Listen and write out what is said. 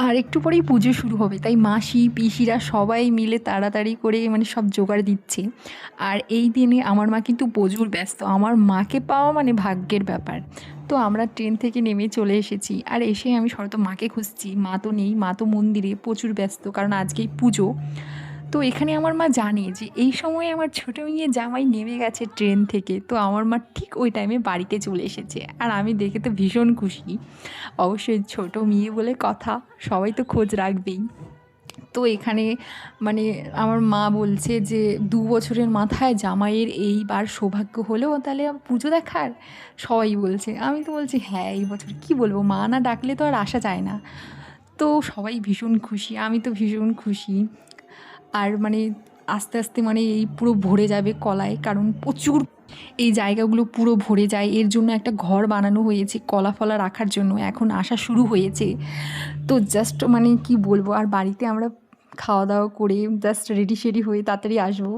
আর একটু পরেই পুজো শুরু হবে, তাই মাসি পিসিরা সবাই মিলে তাড়াতাড়ি করে মানে সব জোগাড় দিচ্ছে। আর এই দিনে আমার মা কিন্তু প্রচুর ব্যস্ত, আমার মাকে পাওয়া মানে ভাগ্যের ব্যাপার। তো আমরা ট্রেন থেকে নেমে চলে এসেছি, আর এসে আমি শরত মাকে খুঁজছি, মা তো নেই, মা তো মন্দিরে প্রচুর ব্যস্ত কারণ আজকেই পুজো। তো এখানে আমার মা জানে যে এই সময়ে আমার ছোটো মেয়ে জামাই নেমে গেছে ট্রেন থেকে, তো আমার মা ঠিক ওই টাইমে বাড়িতে চলে এসেছে, আর আমি দেখে তো ভীষণ খুশি। অবশ্যই ছোটো মেয়ে বলে কথা, সবাই তো খোঁজ রাখবেই। তো এখানে মানে আমার মা বলছে যে ২ বছরের মাথায় জামাইয়ের এইবার সৌভাগ্য হলো তাহলে পুজো দেখার। সবাই বলছে, আমি তো বলছি হ্যাঁ এই বছর কী বলবো, মা না ডাকলে তো আর আসা যায় না। তো সবাই ভীষণ খুশি, আমি তো ভীষণ খুশি। আর মানে আস্তে আস্তে মানে এই পুরো ভরে যাবে কলায়, কারণ প্রচুর এই জায়গাগুলো পুরো ভরে যায়, এর জন্য একটা ঘর বানানো হয়েছে কলা ফলা রাখার জন্য, এখন আসা শুরু হয়েছে। তো জাস্ট মানে কি বলবো, আর বাড়িতে আমরা খাওয়া দাওয়া করে জাস্ট রেডি সেডি হয়ে তাড়াতাড়ি আসবো।